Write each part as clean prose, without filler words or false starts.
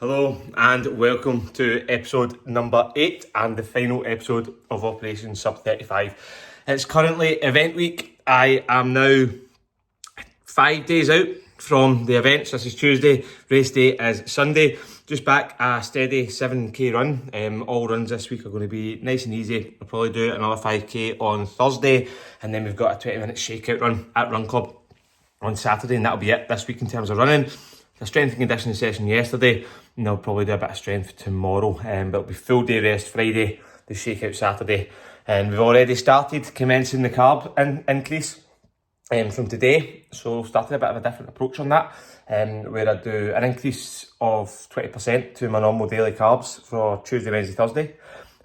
Hello and welcome to episode number 8 and the final episode of Operation Sub 35. It's currently event week. I am now 5 days out from the events. This is Tuesday, race day is Sunday. Just back a steady 7k run. All runs this week are going to be nice and easy. I'll probably do another 5k on Thursday, and then we've got a 20-minute shakeout run at Run Club on Saturday, and that'll be it this week in terms of running. A strength and conditioning session yesterday, and I'll probably do a bit of strength tomorrow, but it'll be full day rest Friday, the shakeout Saturday, and we've already started commencing the carb increase from today. So started a bit of a different approach on that, where I do an increase of 20% to my normal daily carbs for Tuesday, Wednesday, Thursday,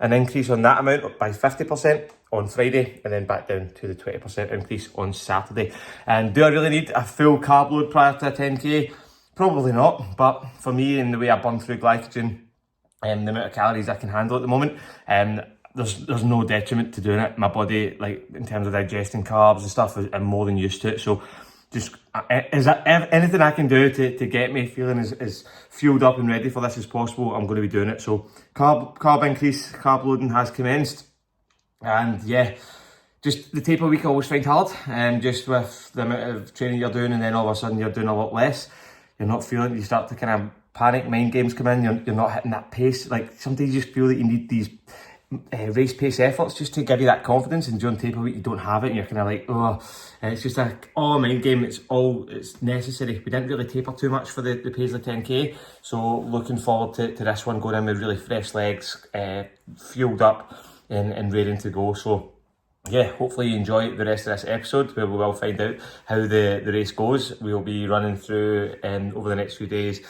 an increase on that amount by 50% on Friday, and then back down to the 20% increase on Saturday. And do I really need a full carb load prior to a 10k? Probably not, but for me and the way I burn through glycogen and the amount of calories I can handle at the moment, there's no detriment to doing it. My body, like in terms of digesting carbs and stuff, I'm more than used to it. So just is that anything I can do to get me feeling as fueled up and ready for this as possible, I'm going to be doing it. So carb increase, carb loading has commenced, and yeah, just the taper week I always find hard, just with the amount of training you're doing, and then all of a sudden you're doing a lot less. You're not feeling it, you start to kind of panic, mind games come in, you're not hitting that pace. Like sometimes you just feel that you need these race pace efforts just to give you that confidence, and during taper week you don't have it, and you're kind of like, oh, it's just a mind game, it's necessary. We didn't really taper too much for the Paisley 10k, so looking forward to this one, going in with really fresh legs, fueled up and ready to go. So yeah, hopefully you enjoy the rest of this episode, where we will find out how the race goes. We'll be running through over the next few days,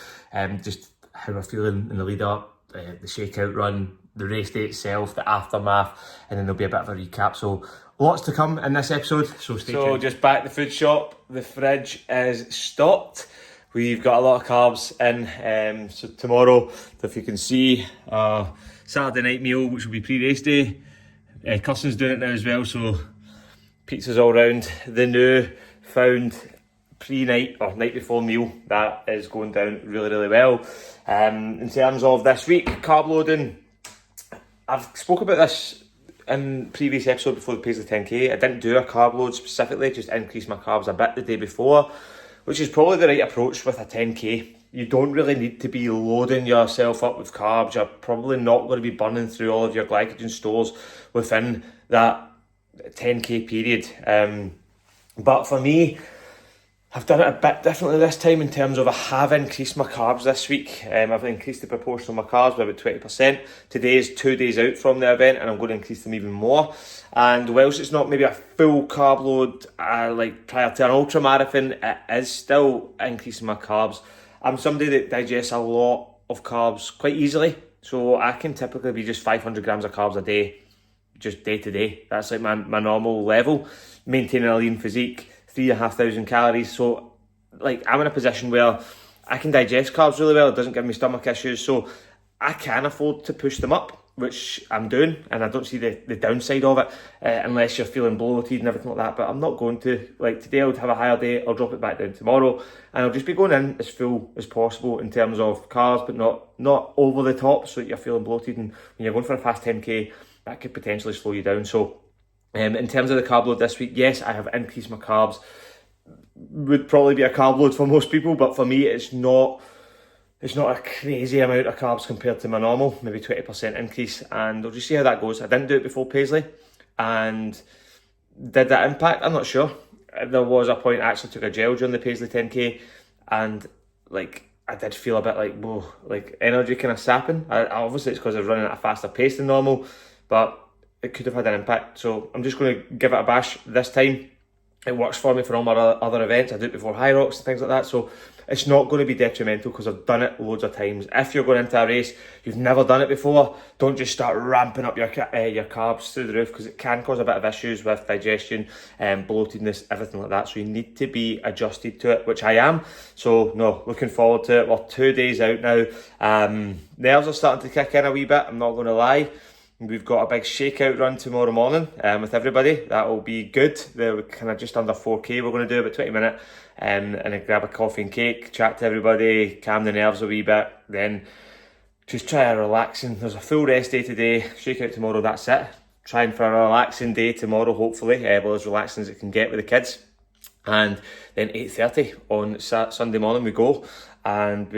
just how we're feeling in the lead up, the shakeout run, the race day itself, the aftermath, and then there'll be a bit of a recap. So lots to come in this episode, so stay tuned. So just back at the food shop, the fridge is stocked. We've got a lot of carbs in, so tomorrow, if you can see, Saturday night meal, which will be pre-race day. Cusson's doing it now as well, so pizzas all round. The new found pre-night or night before meal, that is going down really well. In terms of this week, carb loading, I've spoke about this in previous episode before the Paisley 10k. I didn't do a carb load specifically, just increased my carbs a bit the day before, which is probably the right approach with a 10k. You don't really need to be loading yourself up with carbs. You're probably not going to be burning through all of your glycogen stores within that 10k period. But for me, I've done it a bit differently this time in terms of I have increased my carbs this week. I've increased the proportion of my carbs by about 20%. Today is 2 days out from the event, and I'm going to increase them even more. And whilst it's not maybe a full carb load like prior to an ultra marathon, it is still increasing my carbs. I'm somebody that digests a lot of carbs quite easily, so I can typically be just 500 grams of carbs a day, just day to day. That's like my normal level. Maintaining a lean physique, 3,500 calories. So like I'm in a position where I can digest carbs really well. It doesn't give me stomach issues, so I can afford to push them up, which I'm doing, and I don't see the downside of it, unless you're feeling bloated and everything like that. But I'm not going to. Like today I would have a higher day, I'll drop it back down tomorrow, and I'll just be going in as full as possible in terms of carbs, but not over the top so that you're feeling bloated, and when you're going for a fast 10k, that could potentially slow you down. So in terms of the carb load this week, yes, I have increased my carbs. Would probably be a carb load for most people, but for me it's not a crazy amount of carbs compared to my normal, maybe 20% increase, and we'll just see how that goes. I didn't do it before Paisley, and did that impact? I'm not sure. There was a point I actually took a gel during the Paisley 10k, and like I did feel a bit like, whoa, like energy kind of sapping. Obviously it's because I'm running at a faster pace than normal, but it could have had an impact. So I'm just going to give it a bash this time. It works for me for all my other events. I do it before High Rocks and things like that, so it's not going to be detrimental because I've done it loads of times. If you're going into a race, you've never done it before, don't just start ramping up your carbs through the roof, because it can cause a bit of issues with digestion and bloatedness, everything like that. So you need to be adjusted to it, which I am. So no, looking forward to it. We're 2 days out now. Nerves are starting to kick in a wee bit, I'm not going to lie. we've got a big shakeout run tomorrow morning with everybody. That will be good. They're kind of just under 4K. We're going to do about 20 minutes and then grab a coffee and cake, chat to everybody, calm the nerves a wee bit, then just try a relaxing. There's a full rest day today, shakeout tomorrow, that's it. Trying for a relaxing day tomorrow, hopefully, well, as relaxing as it can get with the kids. And then 8:30 on Sunday morning we go, and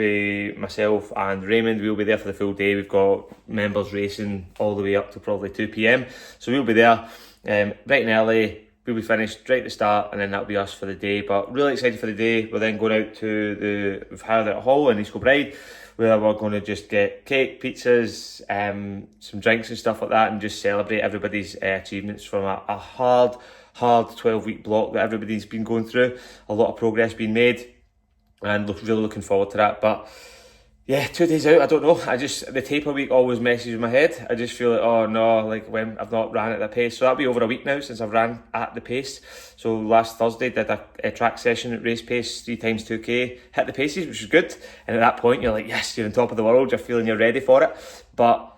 myself and Raymond will be there for the full day. We've got members racing all the way up to probably 2 PM, so we'll be there bright and early. We'll be finished right at the start, and then that'll be us for the day. But really excited for the day. We're then going out to we've hired out a hall in East Kilbride, where we're going to just get cake, pizzas, some drinks and stuff like that, and just celebrate everybody's achievements from a hard 12-week block that everybody's been going through. A lot of progress being made, and really looking forward to that. But yeah, 2 days out, I don't know. The taper week always messes with my head. I just feel like, oh no, like when I've not ran at the pace. So that'll be over a week now since I've ran at the pace. So last Thursday did a track session at race pace, 3 times 2K, hit the paces, which is good. And at that point you're like, yes, you're on top of the world, you're feeling you're ready for it. But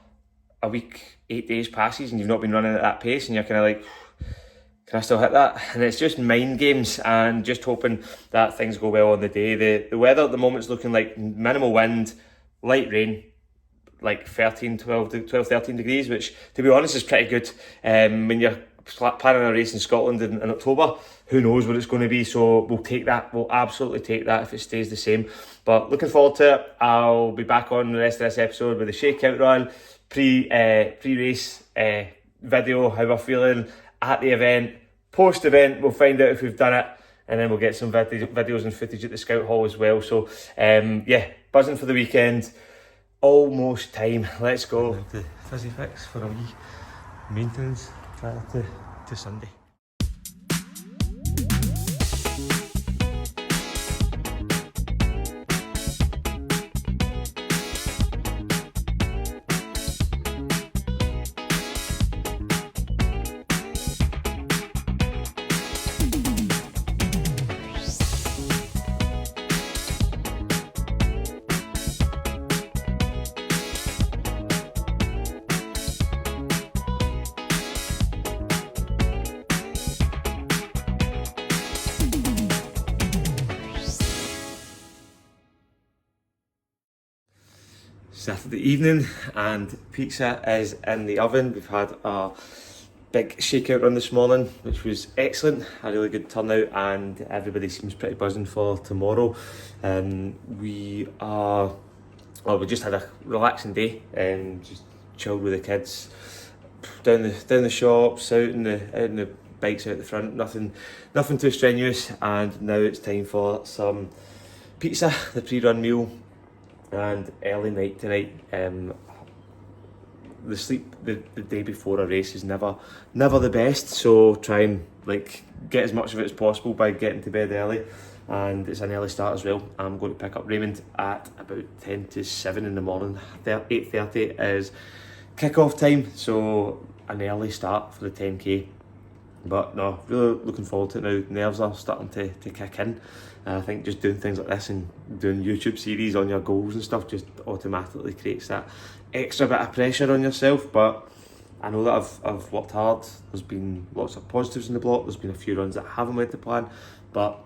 a week, 8 days passes and you've not been running at that pace, and you're kind of like, can I still hit that? And it's just mind games, and just hoping that things go well on the day. The weather at the moment is looking like minimal wind, light rain, like 13 degrees, which to be honest is pretty good. When you're planning a race in Scotland in October, who knows what it's going to be, so we'll take that. We'll absolutely take that if it stays the same. But looking forward to it. I'll be back on the rest of this episode with the shakeout run, pre-race video, how we're feeling at the event. Post-event, we'll find out if we've done it, and then we'll get some videos and footage at the Scout Hall as well. So yeah, buzzing for the weekend. Almost time. Let's go. The fizzy fix for a wee maintenance prior to Sunday. Saturday evening, and pizza is in the oven. We've had a big shakeout run this morning, which was excellent, a really good turnout, and everybody seems pretty buzzing for tomorrow. We just had a relaxing day and just chilled with the kids, down the shops, out in the bikes out the front, nothing too strenuous. And now it's time for some pizza, the pre-run meal, and early night tonight. The sleep the day before a race is never the best, so try and get as much of it as possible by getting to bed early. And it's an early start as well. I'm going to pick up Raymond at about 10 to 7 in the morning. 8:30 is kick-off time, so an early start for the 10K. But no, really looking forward to it now. Nerves are starting to kick in. I think just doing things like this and doing YouTube series on your goals and stuff just automatically creates that extra bit of pressure on yourself. But I know that I've worked hard. There's been lots of positives in the block. There's been a few runs that haven't went to plan, but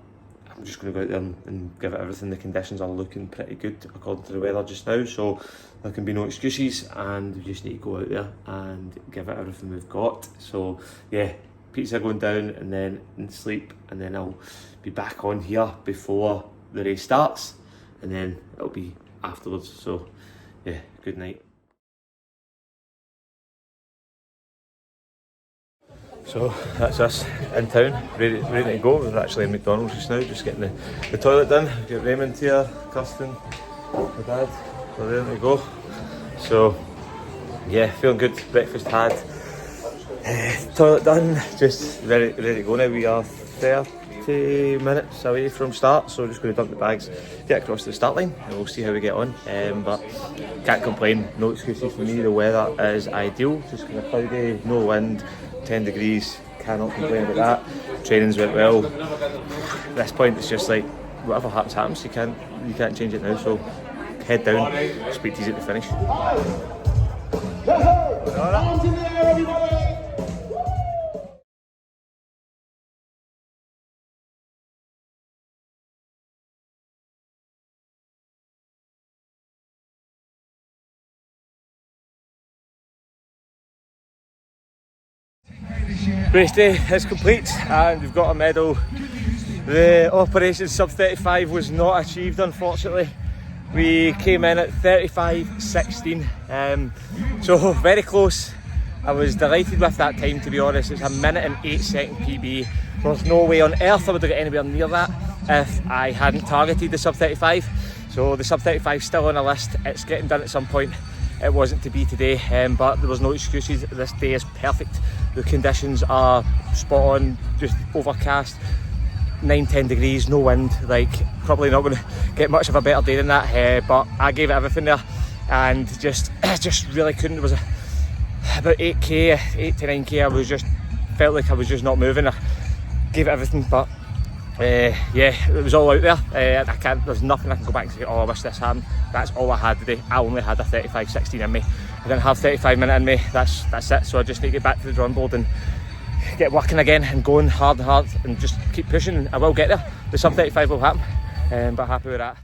I'm just going to go out there and give it everything. The conditions are looking pretty good according to the weather just now, so there can be no excuses, and we just need to go out there and give it everything we've got. So yeah, pizza going down, and then sleep, and then I'll be back on here before the race starts, and then it'll be afterwards. So yeah, good night. So that's us in town, ready to go. We're actually in McDonald's just now, just getting the toilet done. We've got Raymond here, Kirsten, my dad, we're ready to go. So yeah, feeling good, breakfast had, toilet done, just ready to go now. We are 30 minutes away from start, so just going to dump the bags, get across the start line, and we'll see how we get on. But can't complain, no excuses for me. The weather is ideal, just kind of cloudy, no wind, 10 degrees, cannot complain about that. Training's went well. At this point it's just like whatever happens, you can't change it now, so head down, speak to you at the finish. Arms in the air, everybody! Race day is complete and we've got a medal. The Operation Sub 35 was not achieved, unfortunately. We came in at 35.16, so very close. I was delighted with that time, to be honest. It's a 1:08 PB. There's no way on earth I would have got anywhere near that if I hadn't targeted the Sub 35. So the Sub 35 is still on a list. It's getting done at some point. It wasn't to be today, but there was no excuses. This day is perfect. The conditions are spot on, just overcast, 9-10 degrees, no wind. Like, probably not going to get much of a better day than that, but I gave it everything there and just really couldn't. It was about 8 to 9k. I was just felt like I was just not moving. I gave it everything, but yeah, it was all out there. There's nothing I can go back and say, oh, I wish this happened. That's all I had today. I only had a 35.16 in me. I didn't have 35 minute in me. That's it. So I just need to get back to the drawing board and get working again and going hard and just keep pushing. I will get there. The sub 35 will happen, but happy with that.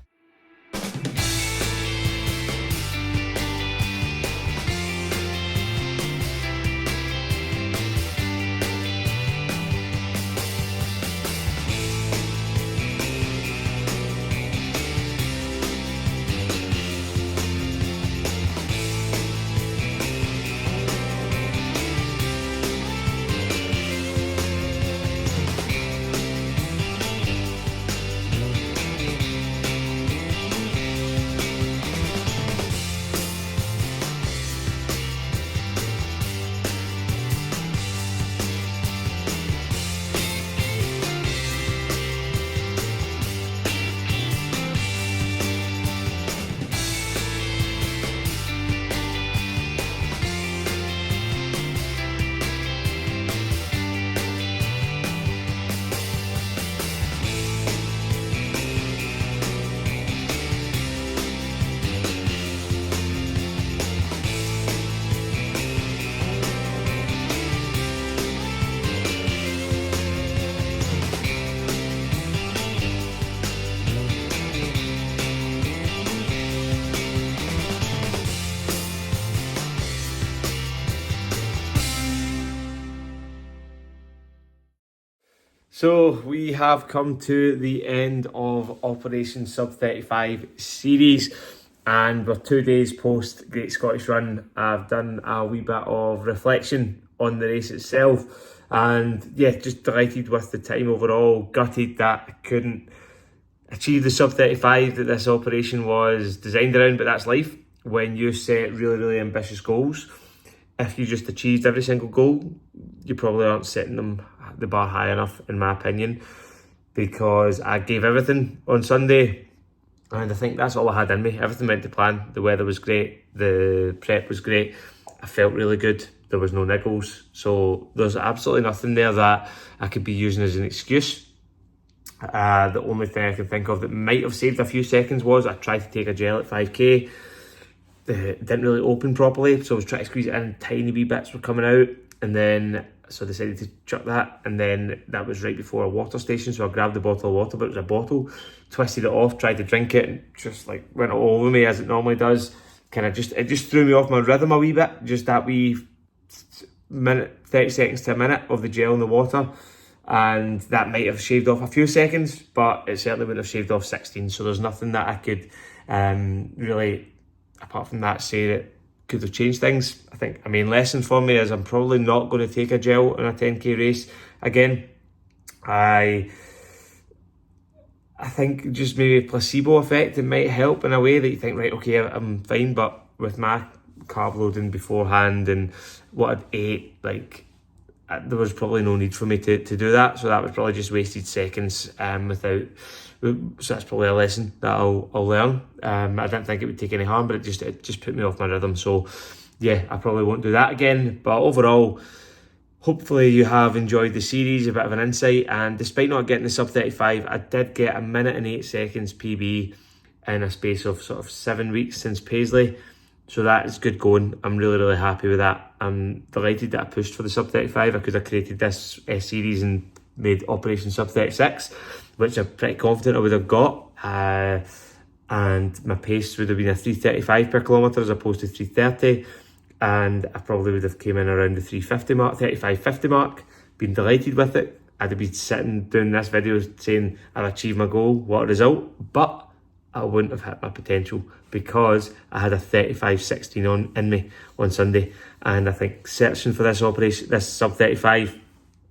So we have come to the end of Operation Sub 35 series, and we're 2 days post Great Scottish Run. I've done a wee bit of reflection on the race itself, and yeah, just delighted with the time overall. Gutted that I couldn't achieve the Sub 35 that this operation was designed around, but that's life. When you set really ambitious goals, if you just achieved every single goal, you probably aren't setting the bar high enough, in my opinion, because I gave everything on Sunday, and I think that's all I had in me. Everything went to plan. The weather was great, the prep was great, I felt really good, there was no niggles, so there's absolutely nothing there that I could be using as an excuse. The only thing I can think of that might have saved a few seconds was I tried to take a gel at 5k. It didn't really open properly, so I was trying to squeeze it in, tiny wee bits were coming out, and then so I decided to chuck that, and then that was right before a water station, so I grabbed the bottle of water, but it was a bottle, twisted it off, tried to drink it, and just like went all over me as it normally does. It just threw me off my rhythm a wee bit, just that wee minute, 30 seconds to a minute of the gel in the water, and that might have shaved off a few seconds, but it certainly wouldn't have shaved off 16, so there's nothing that I could really, apart from that, say that could have changed things. I think a main lesson for me is I'm probably not going to take a gel in a 10k race again. I think just maybe a placebo effect, it might help in a way that you think, right, okay, I'm fine, but with my carb loading beforehand and what I'd ate, like, there was probably no need for me to do that, so that was probably just wasted seconds so that's probably a lesson that I'll learn. I didn't think it would take any harm, but it just put me off my rhythm, so yeah, I probably won't do that again. But overall, hopefully you have enjoyed the series, a bit of an insight, and despite not getting the sub 35, I did get a 1:08 PB in a space of sort of 7 weeks since Paisley. So that is good going. I'm really happy with that. I'm delighted that I pushed for the sub 35. I could have created this series and made Operation Sub 36, which I'm pretty confident I would have got. And my pace would have been a 3:35 per kilometre as opposed to 3:30. And I probably would have came in around the 3:50 mark, 35:50 mark. Been delighted with it. I'd have been sitting doing this video saying I've achieved my goal, what a result. But I wouldn't have hit my potential because I had a 35:16 in me on Sunday. And I think searching for this sub 35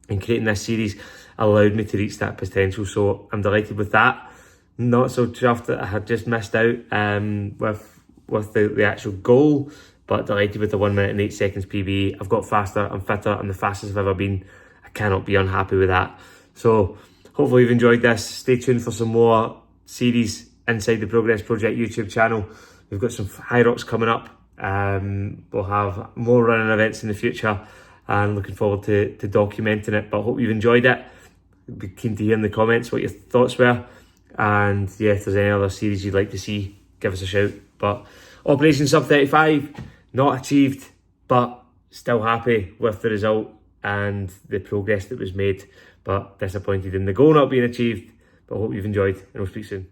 and creating this series allowed me to reach that potential. So I'm delighted with that. Not so chuffed that I had just missed out with the actual goal, but delighted with the 1 minute and 8 seconds PB. I've got faster, I'm fitter, I'm the fastest I've ever been. I cannot be unhappy with that. So hopefully you've enjoyed this. Stay tuned for some more series inside the Progress Project YouTube channel. We've got some Hyrox coming up. We'll have more running events in the future, and looking forward to documenting it. But I hope you've enjoyed it. I'd be keen to hear in the comments what your thoughts were. And yeah, if there's any other series you'd like to see, give us a shout. But Operation Sub 35, not achieved, but still happy with the result and the progress that was made. But disappointed in the goal not being achieved. But I hope you've enjoyed, and we'll speak soon.